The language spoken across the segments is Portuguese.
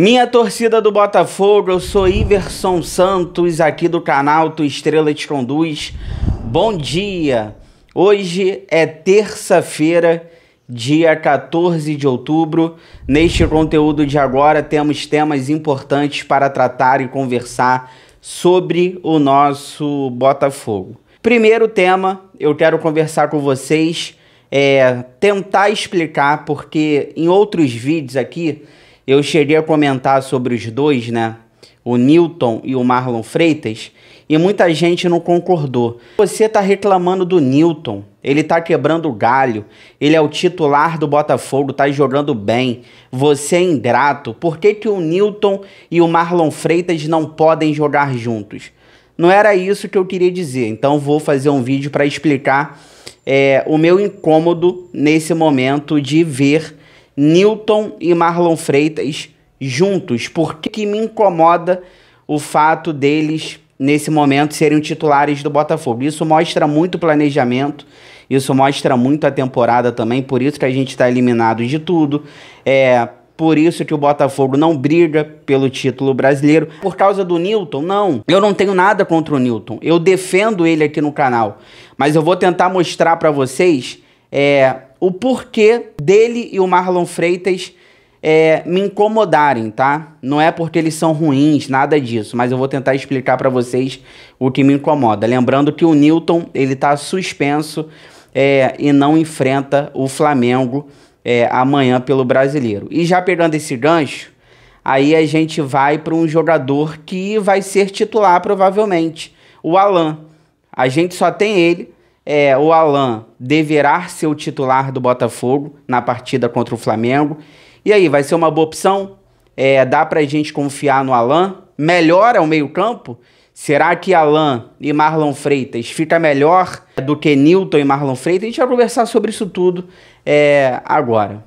Minha torcida do Botafogo, eu sou Iverson Santos, aqui do canal Tu Estrela Te Conduz. Bom dia! Hoje é terça-feira, dia 14 de outubro. Neste conteúdo de agora temos temas importantes para tratar e conversar sobre o nosso Botafogo. Primeiro tema, eu quero conversar com vocês, tentar explicar, porque em outros vídeos aqui eu cheguei a comentar sobre os dois, né? O Newton e o Marlon Freitas, e muita gente não concordou. Você tá reclamando do Newton, ele tá quebrando o galho, ele é o titular do Botafogo, tá jogando bem, você é ingrato. Por que que o Newton e o Marlon Freitas não podem jogar juntos? Não era isso que eu queria dizer, então vou fazer um vídeo para explicar o meu incômodo nesse momento de ver Newton e Marlon Freitas juntos. Por que me incomoda o fato deles, nesse momento, serem titulares do Botafogo? Isso mostra muito planejamento, isso mostra muito a temporada também, por isso que a gente está eliminado de tudo. Por isso que o Botafogo não briga pelo título brasileiro. Por causa do Newton? Não. Eu não tenho nada contra o Newton. Eu defendo ele aqui no canal. Mas eu vou tentar mostrar para vocês o porquê dele e o Marlon Freitas me incomodarem, tá? Não é porque eles são ruins, nada disso. Mas eu vou tentar explicar para vocês o que me incomoda. Lembrando que o Newton, ele tá suspenso e não enfrenta o Flamengo amanhã pelo Brasileiro. E já pegando esse gancho, aí a gente vai para um jogador que vai ser titular provavelmente, o Alan. A gente só tem ele, o Alan deverá ser o titular do Botafogo na partida contra o Flamengo. E aí, vai ser uma boa opção? Dá pra gente confiar no Alan? Melhora o meio-campo? Será que Alan e Marlon Freitas fica melhor do que Newton e Marlon Freitas? A gente vai conversar sobre isso tudo agora.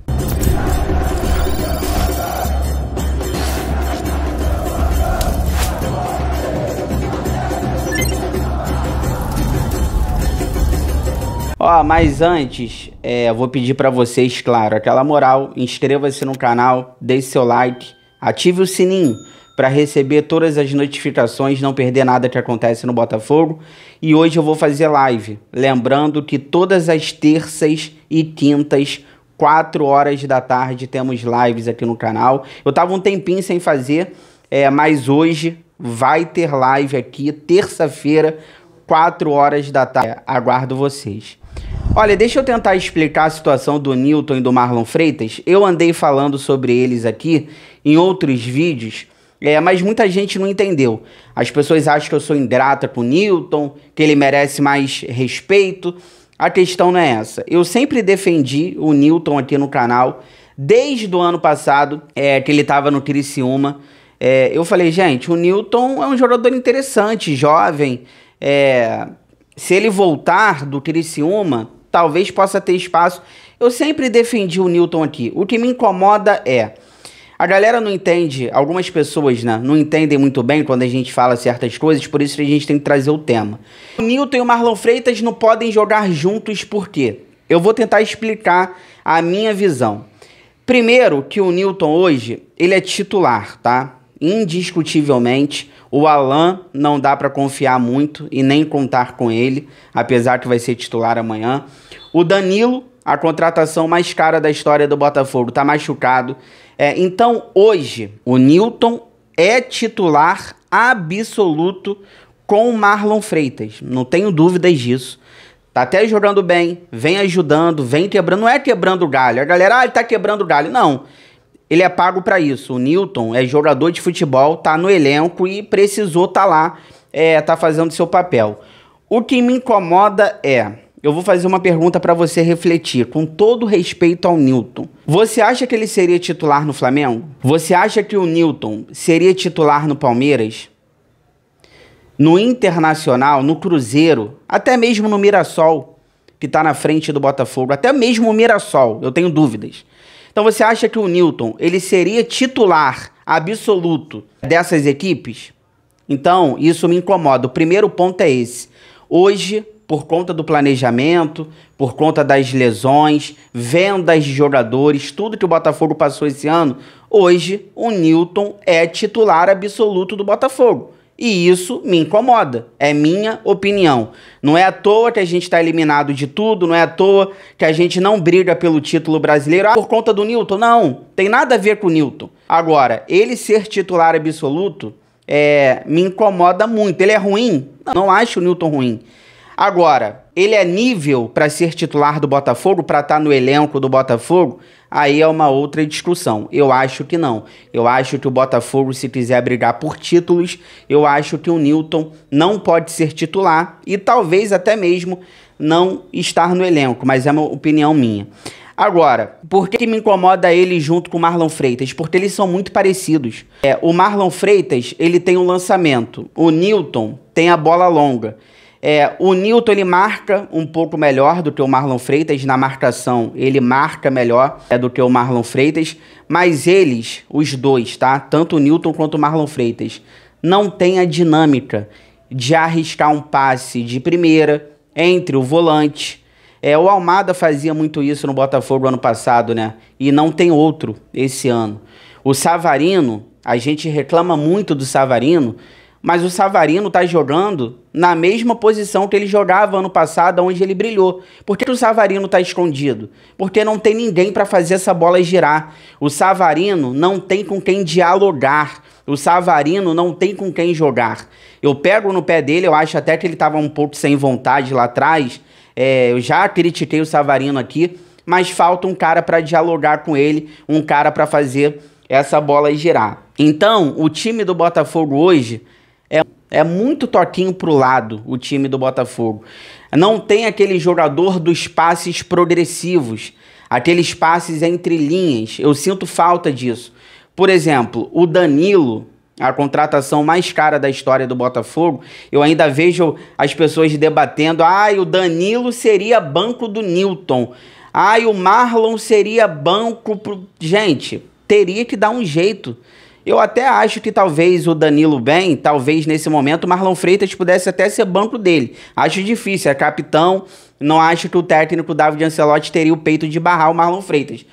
Mas antes, vou pedir para vocês, claro, aquela moral, inscreva-se no canal, deixe seu like, ative o sininho para receber todas as notificações, não perder nada que acontece no Botafogo. E hoje eu vou fazer live, lembrando que todas as terças e quintas, 4 horas da tarde, temos lives aqui no canal. Eu tava um tempinho sem fazer, mas hoje vai ter live aqui, terça-feira, 4 horas da tarde. Aguardo vocês. Olha, deixa eu tentar explicar a situação do Newton e do Marlon Freitas. Eu andei falando sobre eles aqui em outros vídeos, mas muita gente não entendeu. As pessoas acham que eu sou ingrata com o Newton, que ele merece mais respeito. A questão não é essa. Eu sempre defendi o Newton aqui no canal, desde o ano passado, que ele estava no Criciúma. Eu falei, gente, o Newton é um jogador interessante, jovem. Se ele voltar do Criciúma, talvez possa ter espaço. Eu sempre defendi o Newton aqui. O que me incomoda a galera não entende, algumas pessoas, né, não entendem muito bem quando a gente fala certas coisas, por isso que a gente tem que trazer o tema. O Newton e o Marlon Freitas não podem jogar juntos, por quê? Eu vou tentar explicar a minha visão. Primeiro, que o Newton hoje, ele é titular, tá? Indiscutivelmente, o Alan não dá para confiar muito e nem contar com ele, apesar que vai ser titular amanhã. O Danilo, a contratação mais cara da história do Botafogo, tá machucado. Então, hoje, o Newton é titular absoluto com o Marlon Freitas. Não tenho dúvidas disso. Tá até jogando bem, vem ajudando, vem quebrando. Não é quebrando o galho. A galera, ele tá quebrando o galho. Não. Ele é pago para isso. O Newton é jogador de futebol, tá no elenco e precisou tá lá, tá fazendo seu papel. O que me incomoda eu vou fazer uma pergunta para você refletir, com todo respeito ao Newton. Você acha que ele seria titular no Flamengo? Você acha que o Newton seria titular no Palmeiras? No Internacional, no Cruzeiro, até mesmo no Mirassol, que tá na frente do Botafogo, até mesmo o Mirassol, eu tenho dúvidas. Então você acha que o Newton, ele seria titular absoluto dessas equipes? Então, isso me incomoda. O primeiro ponto é esse. Hoje, por conta do planejamento, por conta das lesões, vendas de jogadores, tudo que o Botafogo passou esse ano, hoje o Newton é titular absoluto do Botafogo. E isso me incomoda, é minha opinião. Não é à toa que a gente está eliminado de tudo, não é à toa que a gente não briga pelo título brasileiro por conta do Newton. Não, tem nada a ver com o Newton. Agora, ele ser titular absoluto me incomoda muito. Ele é ruim? Não acho o Newton ruim. Agora, ele é nível para ser titular do Botafogo, para estar no elenco do Botafogo? Aí é uma outra discussão. Eu acho que não. Eu acho que o Botafogo, se quiser brigar por títulos, eu acho que o Newton não pode ser titular e talvez até mesmo não estar no elenco, mas é uma opinião minha. Agora, por que me incomoda ele junto com o Marlon Freitas? Porque eles são muito parecidos. O Marlon Freitas, ele tem um lançamento. O Newton tem a bola longa. O Newton, ele marca um pouco melhor do que o Marlon Freitas. Na marcação, ele marca melhor do que o Marlon Freitas. Mas eles, os dois, tá? Tanto o Newton quanto o Marlon Freitas, não tem a dinâmica de arriscar um passe de primeira entre o volante. O Almada fazia muito isso no Botafogo ano passado, né? E não tem outro esse ano. O Savarino, a gente reclama muito do Savarino, mas o Savarino tá jogando na mesma posição que ele jogava ano passado, onde ele brilhou. Por que o Savarino tá escondido? Porque não tem ninguém para fazer essa bola girar. O Savarino não tem com quem dialogar. O Savarino não tem com quem jogar. Eu pego no pé dele, eu acho até que ele tava um pouco sem vontade lá atrás. Eu já critiquei o Savarino aqui, mas falta um cara para dialogar com ele, um cara para fazer essa bola girar. Então, o time do Botafogo hoje é muito toquinho pro lado, o time do Botafogo. Não tem aquele jogador dos passes progressivos, aqueles passes entre linhas. Eu sinto falta disso. Por exemplo, o Danilo, a contratação mais cara da história do Botafogo, eu ainda vejo as pessoas debatendo, o Danilo seria banco do Newton, o Marlon seria banco pro... Gente, teria que dar um jeito. Eu até acho que talvez o Danilo bem, talvez nesse momento o Marlon Freitas pudesse até ser banco dele. Acho difícil, é capitão, não acho que o técnico David Ancelotti teria o peito de barrar o Marlon Freitas.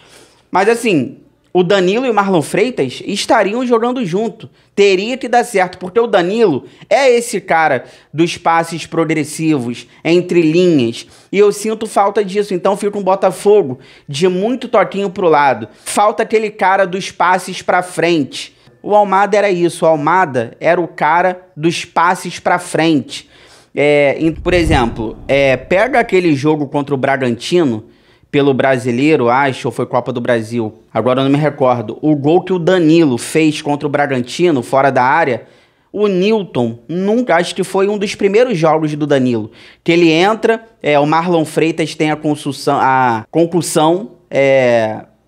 Mas assim, o Danilo e o Marlon Freitas estariam jogando junto. Teria que dar certo, porque o Danilo é esse cara dos passes progressivos, entre linhas. E eu sinto falta disso. Então fica um Botafogo de muito toquinho pro lado. Falta aquele cara dos passes pra frente. O Almada era isso. O Almada era o cara dos passes pra frente. Por exemplo, pega aquele jogo contra o Bragantino, pelo Brasileiro, acho, ou foi Copa do Brasil, agora eu não me recordo. O gol que o Danilo fez contra o Bragantino, fora da área, o Newton, nunca, acho que foi um dos primeiros jogos do Danilo, que ele entra, o Marlon Freitas tem a concussão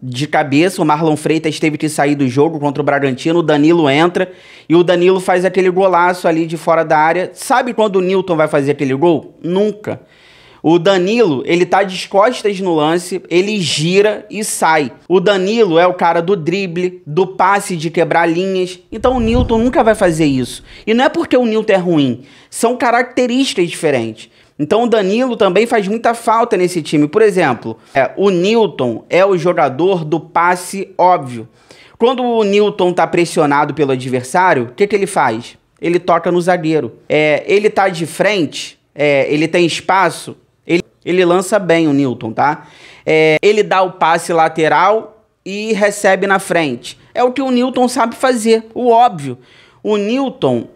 de cabeça, o Marlon Freitas teve que sair do jogo contra o Bragantino, o Danilo entra, e o Danilo faz aquele golaço ali de fora da área. Sabe quando o Newton vai fazer aquele gol? Nunca. O Danilo, ele tá de costas no lance, ele gira e sai. O Danilo é o cara do drible, do passe de quebrar linhas. Então o Newton nunca vai fazer isso. E não é porque o Newton é ruim, são características diferentes. Então o Danilo também faz muita falta nesse time. Por exemplo, o Newton é o jogador do passe óbvio. Quando o Newton tá pressionado pelo adversário, o que ele faz? Ele toca no zagueiro. Ele tá de frente, ele tem espaço, ele lança bem o Newton, tá? Ele dá o passe lateral e recebe na frente. É o que o Newton sabe fazer, o óbvio. O Newton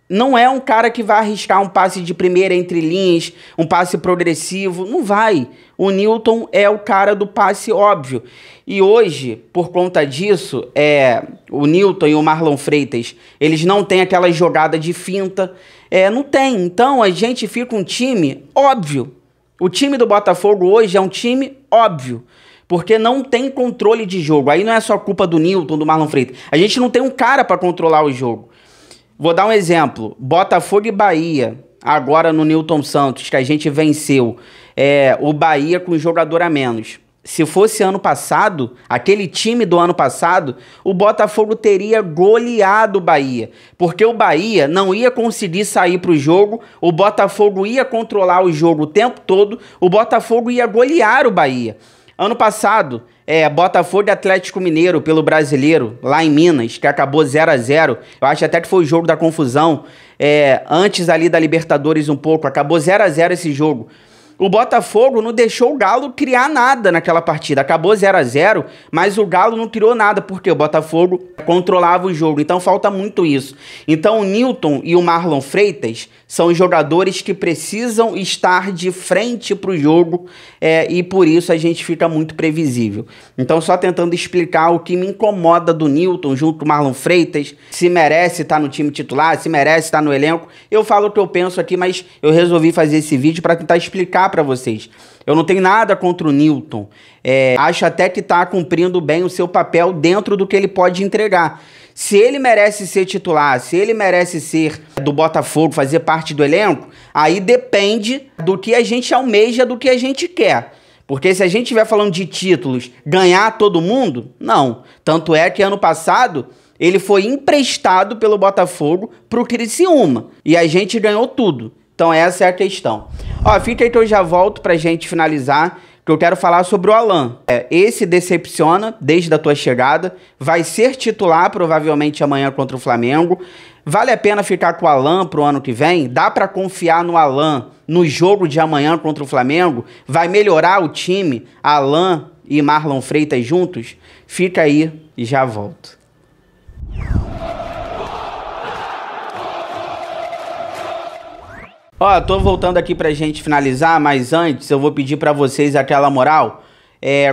não é um cara que vai arriscar um passe de primeira entre linhas, um passe progressivo, não vai. O Newton é o cara do passe óbvio. E hoje, por conta disso, o Newton e o Marlon Freitas, eles não têm aquela jogada de finta, não tem. Então a gente fica um time óbvio. O time do Botafogo hoje é um time óbvio, porque não tem controle de jogo. Aí não é só culpa do Newton, do Marlon Freitas. A gente não tem um cara para controlar o jogo. Vou dar um exemplo. Botafogo e Bahia, agora no Newton Santos, que a gente venceu. O Bahia com jogador a menos. Se fosse ano passado, aquele time do ano passado, o Botafogo teria goleado o Bahia. Porque o Bahia não ia conseguir sair para o jogo, o Botafogo ia controlar o jogo o tempo todo, o Botafogo ia golear o Bahia. Ano passado, Botafogo e Atlético Mineiro pelo Brasileiro, lá em Minas, que acabou 0-0. Eu acho até que foi o jogo da confusão. Antes ali da Libertadores um pouco, acabou 0-0 esse jogo. O Botafogo não deixou o Galo criar nada naquela partida. Acabou 0-0, mas o Galo não criou nada, porque o Botafogo controlava o jogo. Então falta muito isso. Então o Newton e o Marlon Freitas são jogadores que precisam estar de frente para o jogo, e por isso a gente fica muito previsível. Então só tentando explicar o que me incomoda do Newton junto com o Marlon Freitas, se merece estar no time titular, se merece estar no elenco. Eu falo o que eu penso aqui, mas eu resolvi fazer esse vídeo para tentar explicar para vocês. Eu não tenho nada contra o Newton. Acho até que está cumprindo bem o seu papel dentro do que ele pode entregar. Se ele merece ser titular, se ele merece ser do Botafogo, fazer parte do elenco, aí depende do que a gente almeja, do que a gente quer. Porque se a gente estiver falando de títulos, ganhar todo mundo, não. Tanto é que ano passado ele foi emprestado pelo Botafogo pro Criciúma. E a gente ganhou tudo. Então essa é a questão. Ó, fica aí que eu já volto pra gente finalizar, que eu quero falar sobre o Alan. Esse decepciona desde a tua chegada, vai ser titular provavelmente amanhã contra o Flamengo. Vale a pena ficar com o Alan pro ano que vem? Dá pra confiar no Alan no jogo de amanhã contra o Flamengo? Vai melhorar o time, Alan e Marlon Freitas juntos? Fica aí e já volto. Ó, tô voltando aqui pra gente finalizar, mas antes eu vou pedir pra vocês aquela moral.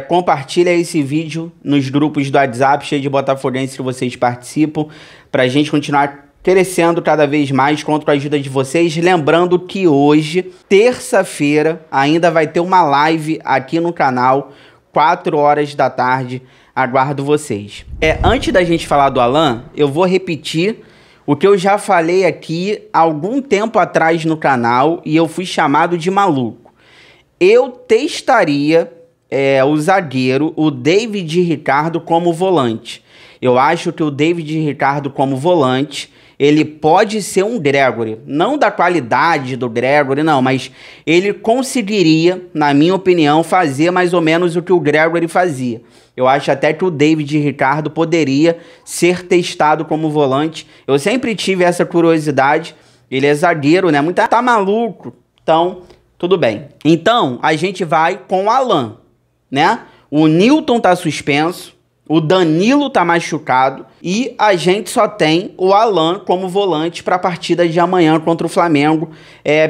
Compartilha esse vídeo nos grupos do WhatsApp, cheio de botafoguenses que vocês participam, pra gente continuar crescendo cada vez mais, conto com a ajuda de vocês. Lembrando que hoje, terça-feira, ainda vai ter uma live aqui no canal, 4 horas da tarde. Aguardo vocês. Antes da gente falar do Alan, eu vou repetir o que eu já falei aqui há algum tempo atrás no canal e eu fui chamado de maluco. Eu testaria o zagueiro, o David Ricardo, como volante. Eu acho que o David Ricardo como volante, ele pode ser um Gregory. Não da qualidade do Gregory, não, mas ele conseguiria, na minha opinião, fazer mais ou menos o que o Gregory fazia. Eu acho até que o David Ricardo poderia ser testado como volante. Eu sempre tive essa curiosidade. Ele é zagueiro, né? Muito tá maluco. Então, tudo bem. Então, a gente vai com o Alan, né? O Newton tá suspenso. O Danilo tá machucado. E a gente só tem o Alan como volante para a partida de amanhã contra o Flamengo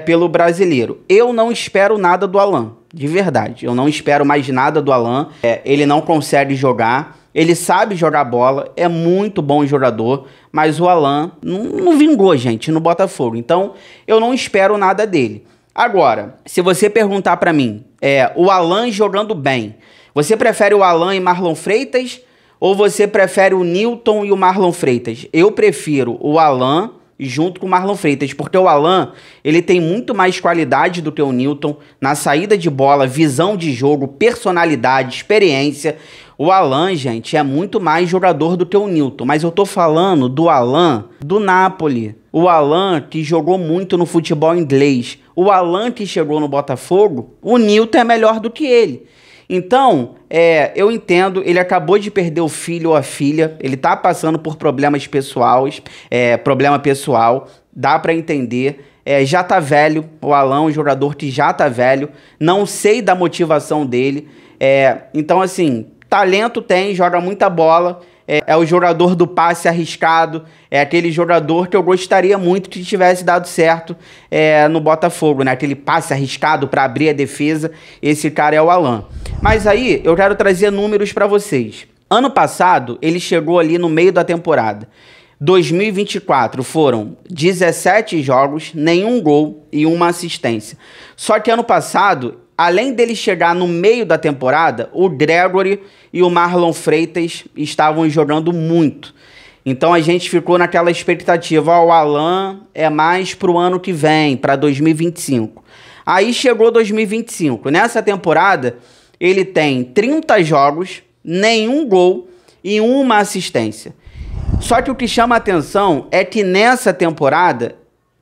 pelo Brasileiro. Eu não espero nada do Alan. De verdade, eu não espero mais nada do Alan. Ele não consegue jogar, ele sabe jogar bola, é muito bom jogador, mas o Alan não vingou, gente, no Botafogo. Então, eu não espero nada dele. Agora, se você perguntar pra mim, o Alan jogando bem, você prefere o Alan e Marlon Freitas ou você prefere o Newton e o Marlon Freitas? Eu prefiro o Alan junto com o Marlon Freitas, porque o Alan, ele tem muito mais qualidade do que o Newton na saída de bola, visão de jogo, personalidade, experiência. O Alan, gente, é muito mais jogador do que o Newton, mas eu tô falando do Alan do Napoli, o Alan que jogou muito no futebol inglês, o Alan que chegou no Botafogo, o Newton é melhor do que ele. Então, eu entendo, ele acabou de perder o filho ou a filha, ele tá passando por problemas pessoais, problema pessoal, dá pra entender, já tá velho, o Alan, um jogador que já tá velho, não sei da motivação dele, então assim, talento tem, joga muita bola, é o jogador do passe arriscado, é aquele jogador que eu gostaria muito que tivesse dado certo no Botafogo, né? Aquele passe arriscado para abrir a defesa, esse cara é o Alan. Mas aí eu quero trazer números para vocês. Ano passado ele chegou ali no meio da temporada. 2024 foram 17 jogos, nenhum gol e uma assistência. Só que ano passado, além dele chegar no meio da temporada, o Gregory e o Marlon Freitas estavam jogando muito. Então a gente ficou naquela expectativa, o Alan é mais pro ano que vem, para 2025. Aí chegou 2025. Nessa temporada, ele tem 30 jogos, nenhum gol e uma assistência. Só que o que chama a atenção é que nessa temporada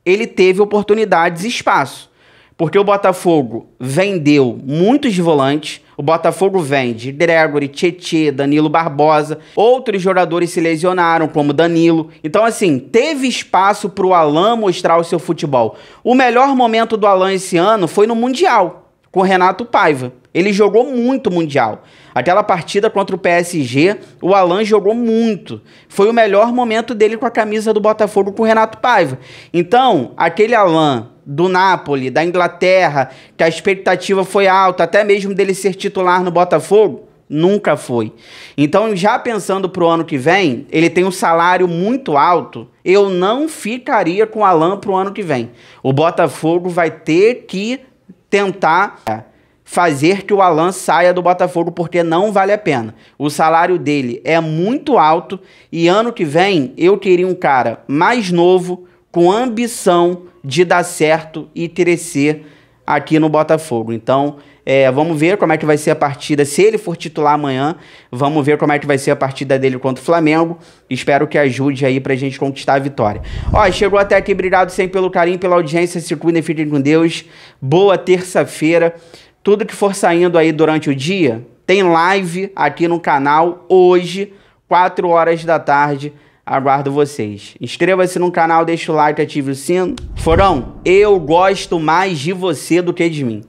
ele teve oportunidades e espaço. Porque o Botafogo vendeu muitos volantes, o Botafogo vende Gregory, Tietê, Danilo Barbosa, outros jogadores se lesionaram, como Danilo. Então, assim, teve espaço para o Alan mostrar o seu futebol. O melhor momento do Alan esse ano foi no Mundial, com o Renato Paiva. Ele jogou muito Mundial. Aquela partida contra o PSG, o Alan jogou muito. Foi o melhor momento dele com a camisa do Botafogo com o Renato Paiva. Então, aquele Alan do Napoli, da Inglaterra, que a expectativa foi alta, até mesmo dele ser titular no Botafogo, nunca foi. Então, já pensando pro ano que vem, ele tem um salário muito alto, eu não ficaria com o Alan pro ano que vem. O Botafogo vai ter que tentar fazer que o Alan saia do Botafogo, porque não vale a pena. O salário dele é muito alto e ano que vem eu queria um cara mais novo, com ambição de dar certo e crescer aqui no Botafogo. Então, vamos ver como é que vai ser a partida. Se ele for titular amanhã, vamos ver como é que vai ser a partida dele contra o Flamengo. Espero que ajude aí pra gente conquistar a vitória. Ó, chegou até aqui. Obrigado sempre pelo carinho, pela audiência. Se cuidem, fiquem com Deus. Boa terça-feira. Tudo que for saindo aí durante o dia, tem live aqui no canal hoje, 4 horas da tarde. Aguardo vocês. Inscreva-se no canal, deixa o like, ative o sino. Forão, eu gosto mais de você do que de mim.